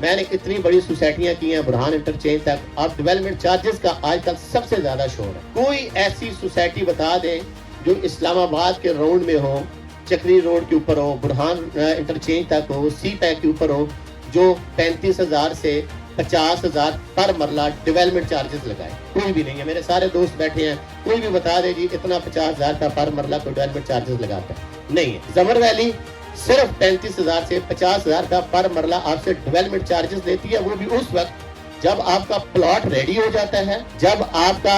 میں نے اتنی بڑی سوسائٹیاں کی ہیں برہان انٹرچینج تک. اب ڈیولپمنٹ چارجز کا آج کل سب سے زیادہ شور ہے. کوئی ایسی سوسائٹی بتا دیں جو اسلام آباد کے راؤنڈ میں ہو, چکری روڈ کے اوپر ہو, برہان انٹرچینج تک ہو, سی پیک کے اوپر ہو, جو 35,000 سے 50,000 پر مرلہ ڈیولپمنٹ چارجز لگائے. کوئی بھی نہیں ہے. میرے سارے دوست بیٹھے ہیں, کوئی بھی بتا دے جی اتنا 50,000 کا پر مرلہ کو ڈیولپمنٹ چارجز لگاتا ہے. نہیں ہے. زمر ویلی صرف 35,000 سے 50,000 کا پر مرلہ آپ سے ڈیولپمنٹ چارجز لیتی ہے, وہ بھی اس وقت جب آپ کا پلاٹ ریڈی ہو جاتا ہے, جب آپ کا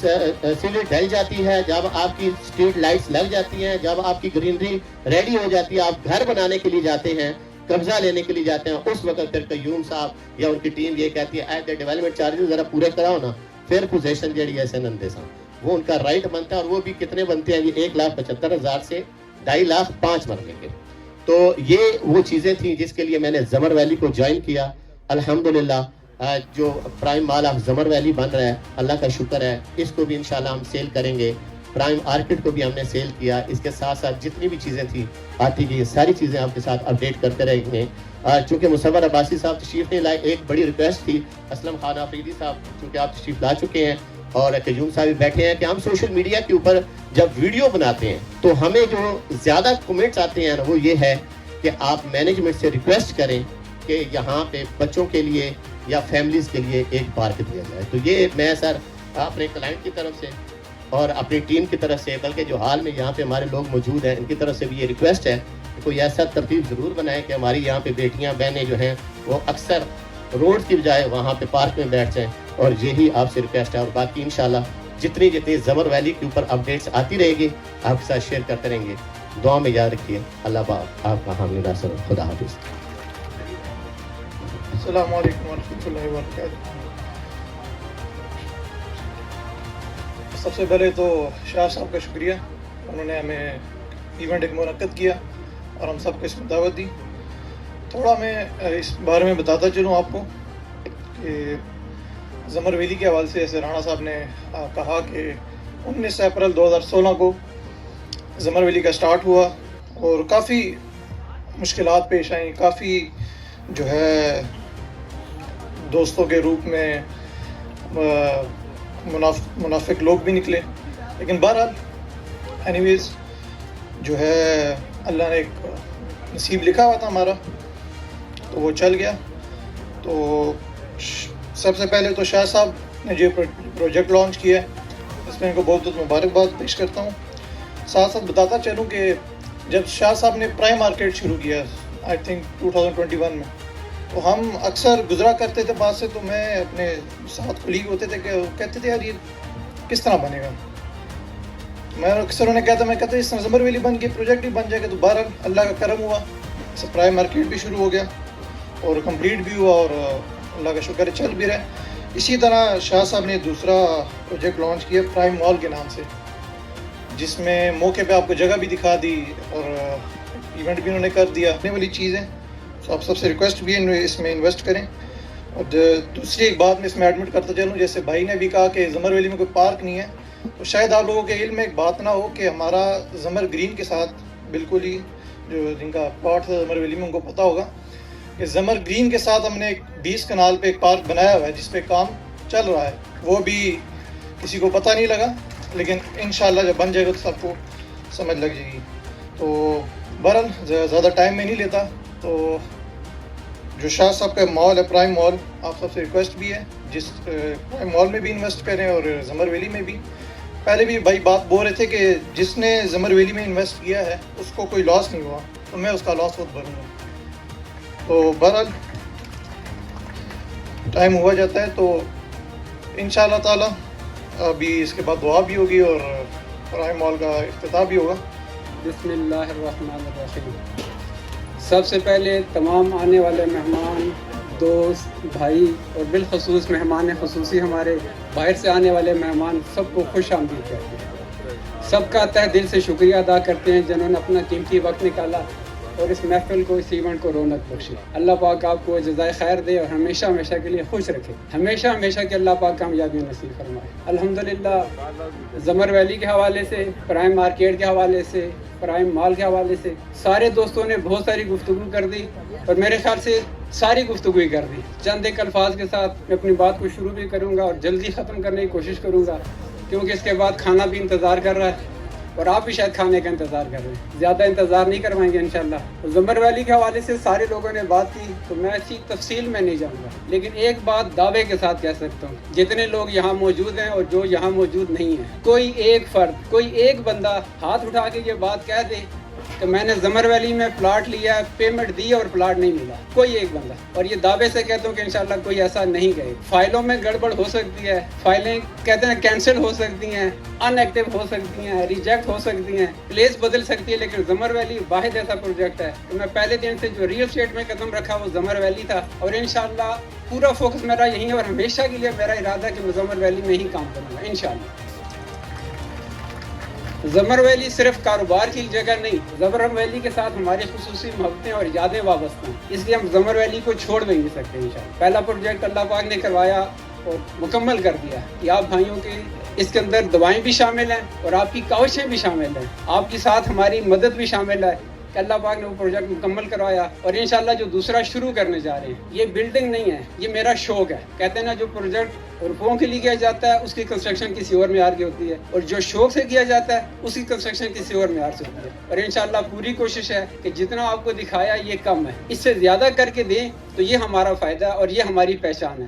سیوریج ڈل جاتی ہے, جب آپ کی اسٹریٹ لائٹس لگ جاتی ہیں, جب آپ کی گرینری ریڈی ہو جاتی ہے, آپ گھر بنانے کے لیے جاتے ہیں, قبضہ لینے کے لیے جاتے ہیں, اس وقت پھر قیوم صاحب یا ان کی ٹیم یہ کہتی ہے ایٹ ڈیولپمنٹ چارجز ذرا پورے کراؤ نا, پھر پوزیشن جڑی ہے سنندے صاحب وہ ان کا رائٹ بنتا ہے. اور وہ بھی کتنے بنتے ہیں, یہ 1,75,000 سے 2.5 لاکھ 5 مرلے کے. تو یہ وہ چیزیں تھیں جس کے لیے میں نے زمر ویلی کو جوائن کیا. الحمدللہ جو prime mall of Zamar valley بن رہا ہے, اللہ کا شکر ہے, اس کو بھی انشاءاللہ ہم سیل کریں گے. پرائم آرکڈ کو بھی ہم نے سیل کیا. اس کے ساتھ ساتھ جتنی بھی چیزیں تھیں آتی گئی, ساری چیزیں آپ کے ساتھ اپڈیٹ کرتے رہیں گے. چونکہ مصور عباسی صاحب تشریف نہیں لائے, ایک بڑی ریکویسٹ تھی اسلم خان آفریدی صاحب, چونکہ آپ تشریف لا چکے ہیں اور قیوم صاحب بھی بیٹھے ہیں, کہ ہم سوشل میڈیا کے اوپر جب ویڈیو بناتے ہیں تو ہمیں جو زیادہ کمنٹس آتے ہیں وہ یہ ہے کہ آپ مینجمنٹ سے ریکویسٹ کریں کہ یہاں پہ بچوں کے لیے یا فیملیز کے لیے ایک پارک دیا جائے. تو یہ میں سر اپنے کلائنٹ کی طرف سے اور اپنی ٹیم کی طرف سے, بلکہ جو حال میں یہاں پہ ہمارے لوگ موجود ہیں ان کی طرف سے بھی یہ ریکویسٹ ہے کہ کوئی ایسا ترتیب ضرور بنائے کہ ہماری یہاں پہ بیٹیاں بہنیں جو ہیں وہ اکثر روڈ کی بجائے وہاں پہ پارک میں بیٹھ جائیں. اور یہی آپ سے ریکویسٹ ہے. اور باقی انشاءاللہ جتنی زمر ویلی کے اوپر اپڈیٹس آتی رہے گی آپ کے ساتھ شیئر کرتے رہیں گے. دعا میں یاد رکھیے. اللہ پاک آپ کا حامی ناصر. خدا حافظ. السلام علیکم ورحمۃ اللہ وبرکاتہ. سب سے پہلے تو شاہ صاحب کا شکریہ, انہوں نے ہمیں ایونٹ ایک منعقد کیا اور ہم سب کو اس میں دعوت دی. تھوڑا میں اس بارے میں بتاتا چلوں آپ کو کہ زمر ویلی کے حوالے سے جیسے رانا صاحب نے کہا کہ 19 اپریل 2016 کو زمر ویلی کا سٹارٹ ہوا اور کافی مشکلات پیش آئیں, کافی جو ہے دوستوں کے روپ میں منافق لوگ بھی نکلے, لیکن بہرحال اینی ویز جو ہے اللہ نے ایک نصیب لکھا ہوا تھا ہمارا تو وہ چل گیا. تو سب سے پہلے تو شاہ صاحب نے جو پروجیکٹ لانچ کیا ہے اس میں ان کو بہت بہت مبارکباد پیش کرتا ہوں. ساتھ ساتھ بتاتا چلوں کہ جب شاہ صاحب نے پرائم مارکیٹ شروع کیا آئی تھنک 2021 میں, تو ہم اکثر گزرا کرتے تھے بات سے, تو میں اپنے ساتھ کولیگ ہوتے تھے کہ وہ کہتے تھے یار یہ کس طرح بنے گا. میں اکثر انہیں کہتا اس طرح زمر ویلی بن کے پروجیکٹ بھی بن جائے گا. تو بہرحال اللہ کا کرم ہوا, پرائم مارکیٹ بھی شروع ہو گیا اور کمپلیٹ بھی ہوا اور اللہ کا شکر چل بھی رہا. اسی طرح شاہ صاحب نے دوسرا پروجیکٹ لانچ کیا پرائم مال کے نام سے, جس میں موقع پہ آپ کو جگہ بھی دکھا دی اور ایونٹ بھی انہوں نے کر دیا. آنے والی چیز ہے, تو آپ سب سے ریکویسٹ بھی ہے اس میں انویسٹ کریں. اور دوسری ایک بات میں اس میں ایڈمٹ کرتا چلوں, جیسے بھائی نے بھی کہا کہ زمر ویلی میں کوئی پارک نہیں ہے, تو شاید آپ لوگوں کے علم میں ایک بات نہ ہو کہ ہمارا زمر گرین کے ساتھ بالکل ہی جو جن کا پلاٹ تھا زمر ویلی میں ان کو پتہ ہوگا کہ زمر گرین کے ساتھ ہم نے 20 کنال پہ ایک پارک بنایا ہوا ہے جس پہ کام چل رہا ہے. وہ بھی کسی کو پتہ نہیں لگا, لیکن انشاءاللہ جب بن جائے گا تو سب کو سمجھ لگ جائے گی. تو بہرحال زیادہ ٹائم میں نہیں لیتا, تو جو شاہ صاحب کا مال ہے پرائم مال, آپ سب سے ریکویسٹ بھی ہے جس پرائم مال میں بھی انویسٹ کریں اور زمر ویلی میں بھی. پہلے بھی بھائی بات بول رہے تھے کہ جس نے زمر ویلی میں انویسٹ کیا ہے اس کو کوئی لاس نہیں ہوا, تو میں اس کا لاس خود بھروں گا. تو بہرحال ٹائم ہوا جاتا ہے, تو انشاءاللہ تعالی ابھی اس کے بعد دعا بھی ہوگی اور پرائم مال کا افتتاح بھی ہوگا. بسم اللہ الرحمن الرحیم. سب سے پہلے تمام آنے والے مہمان, دوست, بھائی اور بالخصوص مہمان خصوصی ہمارے باہر سے آنے والے مہمان, سب کو خوش آمدید کہتے ہیں. سب کا تہ دل سے شکریہ ادا کرتے ہیں جنہوں نے اپنا قیمتی وقت نکالا اور اس محفل کو, اس ایونٹ کو رونق بخشے. اللہ پاک آپ کو جزائے خیر دے اور ہمیشہ ہمیشہ کے لیے خوش رکھے, ہمیشہ ہمیشہ کے اللہ پاک کامیابی نصیب فرمائے. الحمدللہ زمر ویلی کے حوالے سے, پرائم مارکیٹ کے حوالے سے, پرائم مال کے حوالے سے سارے دوستوں نے بہت ساری گفتگو کر دی اور میرے خیال سے ساری گفتگو ہی کر دی. چند ایک الفاظ کے ساتھ میں اپنی بات کو شروع بھی کروں گا اور جلدی ختم کرنے کی کوشش کروں گا, کیونکہ اس کے بعد کھانا بھی انتظار کر رہا ہے اور آپ بھی شاید کھانے کا انتظار کر رہے ہیں. زیادہ انتظار نہیں کروائیں گے انشاءاللہ. زمر ویلی کے حوالے سے سارے لوگوں نے بات کی تو میں اچھی تفصیل میں نہیں جاؤں گا, لیکن ایک بات دعوے کے ساتھ کہہ سکتا ہوں, جتنے لوگ یہاں موجود ہیں اور جو یہاں موجود نہیں ہیں, کوئی ایک فرد, کوئی ایک بندہ ہاتھ اٹھا کے یہ بات کہہ دے کہ میں نے زمر ویلی میں پلاٹ لیا, پیمنٹ دی اور پلاٹ نہیں ملا, کوئی ایک بندہ. اور یہ دعوے سے کہتا ہوں کہ انشاءاللہ کوئی ایسا نہیں کہے. فائلوں میں گڑبڑ ہو سکتی ہے, فائلیں کہتے ہیں کینسل ہو سکتی ہیں, ان ایکٹیو ہو سکتی ہیں, ریجیکٹ ہو سکتی ہیں, پلیس بدل سکتی ہے, لیکن زمر ویلی واحد ایسا پروجیکٹ ہے کہ میں پہلے دن سے جو ریئل اسٹیٹ میں قدم رکھا وہ زمر ویلی تھا, اور انشاءاللہ پورا فوکس میرا یہی ہے اور ہمیشہ کے لیے میرا ارادہ ہے کہ میں زمر ویلی میں ہی کام کروں گا انشاءاللہ. زمر ویلی صرف کاروبار کی جگہ نہیں, زمر ویلی کے ساتھ ہماری خصوصی محبتیں اور یادیں وابستہ ہیں, اس لیے ہم زمر ویلی کو چھوڑ بھی نہیں سکتے انشاءاللہ. پہلا پروجیکٹ اللہ پاک نے کروایا اور مکمل کر دیا کہ آپ بھائیوں کے اس کے اندر دعائیں بھی شامل ہیں اور آپ کی کاوشیں بھی شامل ہیں, آپ کے ساتھ ہماری مدد بھی شامل ہے کہ اللہ پاک نے وہ پروجیکٹ مکمل کروایا. اور انشاءاللہ جو دوسرا شروع کرنے جا رہے ہیں, یہ بلڈنگ نہیں ہے, یہ میرا شوق ہے. کہتے ہیں نا جو پروجیکٹ روپوں کے لیے کیا جاتا ہے اس کی کنسٹرکشن کسی اور معیار کی ہوتی ہے, اور جو شوق سے کیا جاتا ہے اس کی کنسٹرکشن کسی اور معیار سے ہوتی ہے. اور انشاءاللہ پوری کوشش ہے کہ جتنا آپ کو دکھایا یہ کم ہے, اس سے زیادہ کر کے دیں تو یہ ہمارا فائدہ اور یہ ہماری پہچان ہے.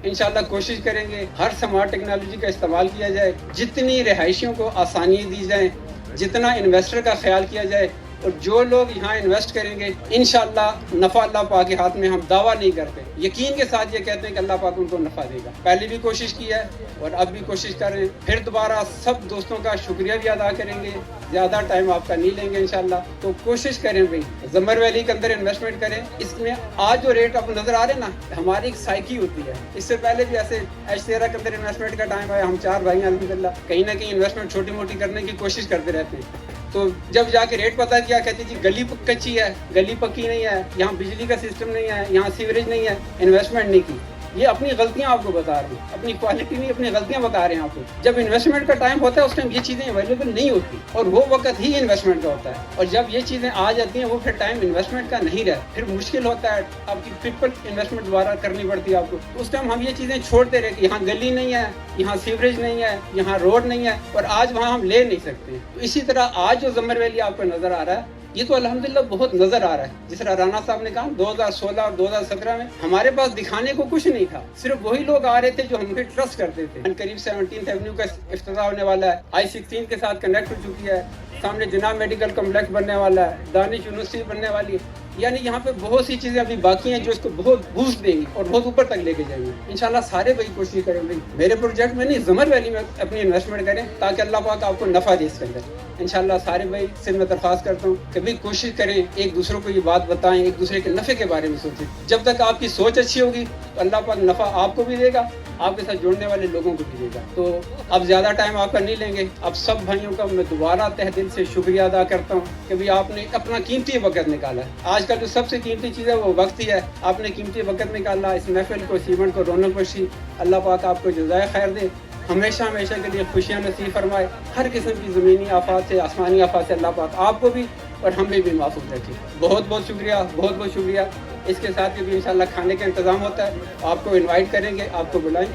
انشاءاللہ کوشش کریں گے ہر سمارٹ ٹیکنالوجی کا استعمال کیا جائے, جتنی رہائشیوں کو آسانیاں دی جائیں, جتنا انویسٹر کا خیال کیا جائے, اور جو لوگ یہاں انویسٹ کریں گے انشاءاللہ نفع اللہ پاک کے ہاتھ میں. ہم دعویٰ نہیں کرتے, یقین کے ساتھ یہ کہتے ہیں کہ اللہ پاک ان کو نفع دے گا. پہلے بھی کوشش کی ہے اور اب بھی کوشش کر رہے ہیں. پھر دوبارہ سب دوستوں کا شکریہ بھی ادا کریں گے, زیادہ ٹائم آپ کا نہیں لیں گے انشاءاللہ. تو کوشش کریں بھائی زمر ویلی کے اندر انویسٹمنٹ کریں. اس میں آج جو ریٹ آپ نظر آ رہے ہیں نا, ہماری ایک سائیکی ہوتی ہے. اس سے پہلے بھی ایسے ایشتیرا کے اندر انویسٹمنٹ کا ٹائم آیا, ہم 4 بھائی ہیں الحمدللہ, کہیں نہ کہیں انویسٹمنٹ چھوٹی موٹی کرنے کی کوشش کرتے رہتے ہیں. تو جب جا کے ریٹ پتہ کیا, کہتے جی گلی کچی ہے, گلی پکی نہیں ہے, یہاں بجلی کا سسٹم نہیں ہے, یہاں سیوریج نہیں ہے, انویسٹمنٹ نہیں کی. یہ اپنی غلطیاں آپ کو بتا رہے ہیں, اپنی کوالٹی نہیں, اپنی غلطیاں بتا رہے ہیں آپ کو. جب انویسٹمنٹ کا ٹائم ہوتا ہے اس ٹائم یہ چیزیں اویلیبل نہیں ہوتی, اور وہ وقت ہی انویسٹمنٹ کا ہوتا ہے. اور جب یہ چیزیں آ جاتی ہیں وہ پھر ٹائم انویسٹمنٹ کا نہیں رہتا, پھر مشکل ہوتا ہے, آپ کی ٹرپل انویسٹمنٹ دوبارہ کرنی پڑتی ہے آپ کو. اس ٹائم ہم یہ چیزیں چھوڑتے رہے کہ یہاں گلی نہیں ہے, یہاں سیوریج نہیں ہے, یہاں روڈ نہیں ہے, اور آج وہاں ہم لے نہیں سکتے. تو اسی طرح آج جو زمر ویلی آپ کو نظر آ رہا ہے یہ تو الحمدللہ بہت نظر آ رہا ہے. جس طرح رانا صاحب نے کہا 2016 اور 2017 میں ہمارے پاس دکھانے کو کچھ نہیں تھا, صرف وہی لوگ آ رہے تھے جو ہم پہ ٹرسٹ کرتے تھے. قریب 17th ایونیو کا افتتاح ہونے والا ہے, I-16 کے ساتھ کنیکٹ ہو چکی ہے, سامنے جناب میڈیکل کمپلیکس بننے والا ہے, دانش یونیورسٹی بننے والی ہے. یعنی یہاں پہ بہت سی چیزیں ابھی باقی ہیں جو اس کو بہت بوسٹ دیں گی اور بہت اوپر تک لے کے جائیں گے انشاءاللہ. سارے بھائی کوشش کریں بھائی میرے پروجیکٹ میں نہیں, زمر ویلی میں اپنی انویسٹمنٹ کریں تاکہ اللہ پاک آپ کو نفع دے اس کے اندر انشاءاللہ. سارے بھائی سے میں درخواست کرتا ہوں کہ بھائی کوشش کریں, ایک دوسروں کو یہ بات بتائیں, ایک دوسرے کے نفع کے بارے میں سوچیں. جب تک آپ کی سوچ اچھی ہوگی تو اللہ پاک نفع آپ کو بھی دے گا, آپ کے ساتھ جڑنے والے لوگوں کو بھی دے گا. تو اب زیادہ ٹائم آپ کا نہیں لیں گے. اب سب بھائیوں کا میں دوبارہ تہ دل سے شکریہ ادا کرتا ہوں کہ بھائی آپ نے اپنا قیمتی وقت نکالا ہے. آج کل جو سب سے قیمتی چیز ہے وہ وقت ہی ہے. آپ نے قیمتی وقت نکالا, اس محفل کو, اس ایونٹ کو رونق بخشی. اللہ پاک آپ کو جزائے خیر دے, ہمیشہ ہمیشہ کے لیے خوشیاں نصیب فرمائے. ہر قسم کی زمینی آفات سے, آسمانی آفات سے اللہ پاک آپ کو بھی اور ہمیں بھی محفوظ رکھے. بہت بہت شکریہ, بہت بہت شکریہ. اس کے ساتھ بھی انشاءاللہ کھانے کا انتظام ہوتا ہے, آپ کو انوائٹ کریں گے, آپ کو بلائیں.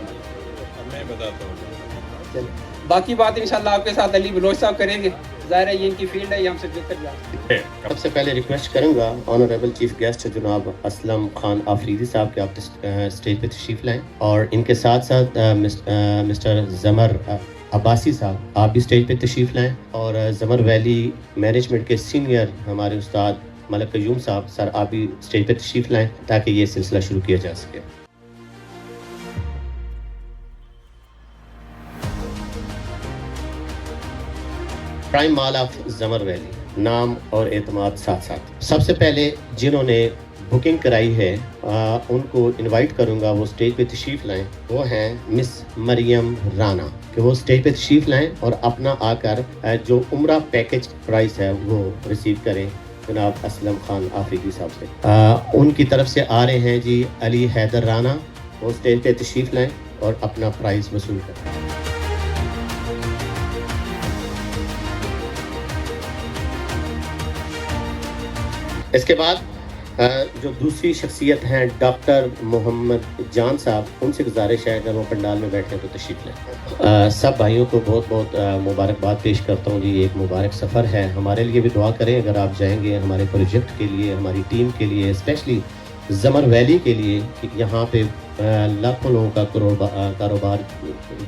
میں بتاتا ہوں, باقی بات انشاءاللہ آپ کے ساتھ علی بلوچ صاحب کریں گے. ظاہر ہے یہ ان کی فیلڈ ہے, یہ ہم سے بہتر جانتے ہیں. سب سے پہلے ریکویسٹ کروں گا آنریبل چیف گیسٹ جناب اسلم خان آفریدی صاحب کے آپ اسٹیج پہ تشریف لائیں, اور ان کے ساتھ ساتھ مسٹر زمر عباسی صاحب آپ بھی اسٹیج پہ تشریف لائیں, اور زمر ویلی مینجمنٹ کے سینئر ہمارے استاد ملک قیوم صاحب, سر آپ بھی اسٹیج پہ تشریف لائیں تاکہ یہ سلسلہ شروع کیا جا سکے. Prime mall of Zamar valley, نام اور اعتماد ساتھ ساتھ. سب سے پہلے جنہوں نے بکنگ کرائی ہے ان کو انوائٹ کروں گا وہ اسٹیج پہ تشریف لائیں. وہ ہیں مس مریم رانا, کہ وہ اسٹیج پہ تشریف لائیں اور اپنا آ کر جو عمرہ پیکج پرائس ہے وہ ریسیو کریں. جناب اسلم خان آفریقی صاحب سے. ان کی طرف سے آ رہے ہیں جی علی حیدر رانا, وہ اسٹیج پہ تشریف لائیں اور اپنا پرائز وصول کریں. اس کے بعد جو دوسری شخصیت ہیں ڈاکٹر محمد جان صاحب, ان سے گزارش ہے اگر وہ پنڈال میں بیٹھے تو تشریف لیں. سب بھائیوں کو بہت بہت مبارکباد پیش کرتا ہوں جی. یہ ایک مبارک سفر ہے, ہمارے لیے بھی دعا کریں اگر آپ جائیں گے ہمارے پروجیکٹ کے لیے, ہماری ٹیم کے لیے, اسپیشلی زمر ویلی کے لیے, کہ یہاں پہ لاکھوں لوگوں کا کاروبار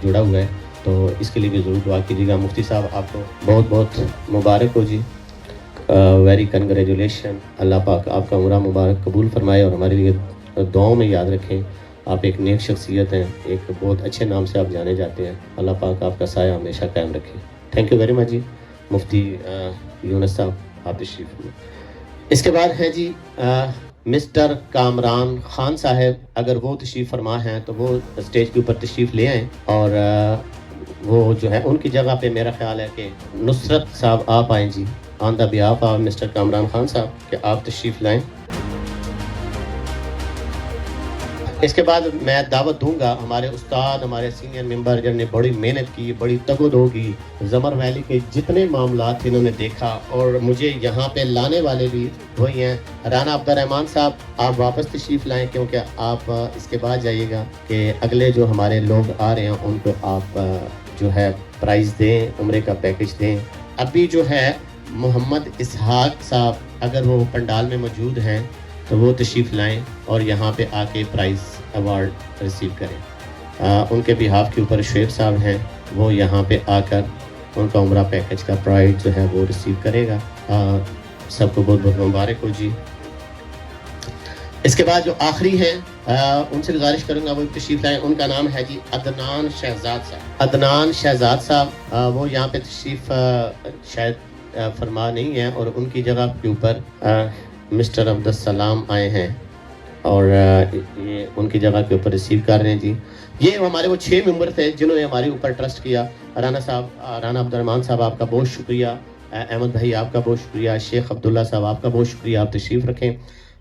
جڑا ہوا ہے, تو اس کے لیے بھی ضرور دعا کیجیے گا. مفتی صاحب آپ کو بہت بہت مبارک ہو جی, ویری کنگریچولیشن. اللہ پاک آپ کا عمرہ مبارک قبول فرمائے اور ہمارے لیے دعاؤں میں یاد رکھیں. آپ ایک نیک شخصیت ہیں, ایک بہت اچھے نام سے آپ جانے جاتے ہیں. اللہ پاک آپ کا سایہ ہمیشہ قائم رکھے. تھینک یو ویری مچ جی. مفتی یونس صاحب آپ تشریف لیں. اس کے بعد ہے جی مسٹر کامران خان صاحب, اگر وہ تشریف فرما ہیں تو وہ اسٹیج کے اوپر تشریف لے آئیں. اور وہ جو ہے ان کی جگہ پہ میرا خیال ہے کہ نصرت صاحب آپ آئیں جی, on the behalf of mister Kamran Khan صاحب, کہ آپ تشریف لائیں. اس کے بعد میں دعوت دوں گا ہمارے استاد, ہمارے سینئر ممبر جنہوں نے بڑی محنت کی, بڑی تگ و دو کی, زمر ویلی کے جتنے معاملات انہوں نے دیکھا, اور مجھے یہاں پہ لانے والے بھی وہی ہیں. رانا عبد الرحمان صاحب آپ واپس تشریف لائیں, کیونکہ آپ اس کے بعد جائیے گا کہ اگلے جو ہمارے لوگ آ رہے ہیں ان کو آپ جو ہے پرائز دیں, عمرے کا پیکج دیں. ابھی جو ہے محمد اسحاق صاحب اگر وہ پنڈال میں موجود ہیں تو وہ تشریف لائیں اور یہاں پہ آ کے پرائز ایوارڈ ریسیو کریں. ان کے بیہاف کے اوپر شعیب صاحب ہیں, وہ یہاں پہ آ کر ان کا عمرہ پیکج کا پرائز جو ہے وہ ریسیو کرے گا. سب کو بہت بہت مبارک ہو جی. اس کے بعد جو آخری ہیں ان سے گزارش کروں گا وہ تشریف لائیں. ان کا نام ہے جی عدنان شہزاد صاحب. عدنان شہزاد صاحب وہ یہاں پہ تشریف شاید فرما نہیں ہے, اور ان کی جگہ کے اوپر مسٹر عبدالسلام آئے ہیں اور یہ ان کی جگہ کے اوپر ریسیو کر رہے ہیں جی. یہ ہمارے وہ 6 ممبر تھے جنہوں نے ہمارے اوپر ٹرسٹ کیا. رانا صاحب, رانا عبد الرحمان صاحب آپ کا بہت شکریہ, احمد بھائی آپ کا بہت شکریہ, شیخ عبداللہ صاحب آپ کا بہت شکریہ, آپ تشریف رکھیں.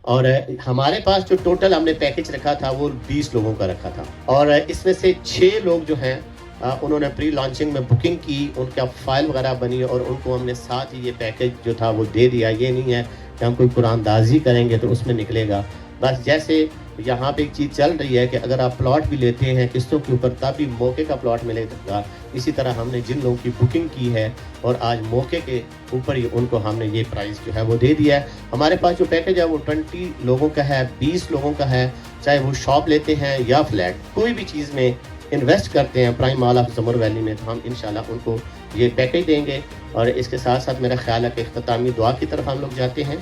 اور ہمارے پاس جو ٹوٹل ہم نے پیکج رکھا تھا وہ 20 لوگوں کا رکھا تھا, اور اس میں سے 6 لوگ جو ہیں انہوں نے پری لانچنگ میں بکنگ کی, ان کا فائل وغیرہ بنی اور ان کو ہم نے ساتھ ہی یہ پیکج جو تھا وہ دے دیا. یہ نہیں ہے کہ ہم کوئی قرآن دازی کریں گے تو اس میں نکلے گا. بس جیسے یہاں پہ ایک چیز چل رہی ہے کہ اگر آپ پلاٹ بھی لیتے ہیں قسطوں کے اوپر تب بھی موقع کا پلاٹ ملے گا, اسی طرح ہم نے جن لوگوں کی بکنگ کی ہے اور آج موقع کے اوپر ہی ان کو ہم نے یہ پرائز جو ہے وہ دے دیا ہے. ہمارے پاس جو پیکج ہے وہ 20 لوگوں کا ہے, 20 لوگوں کا ہے, چاہے وہ شاپ لیتے ہیں یا فلیٹ, کوئی بھی چیز میں انویسٹ کرتے ہیں prime mall of Zamar valley میں, تو ہم انشاءاللہ ان کو یہ پیکج دیں گے. اور اس کے ساتھ ساتھ میرا خیال ہے کہ اختتامی دعا کی طرف ہم لوگ جاتے ہیں.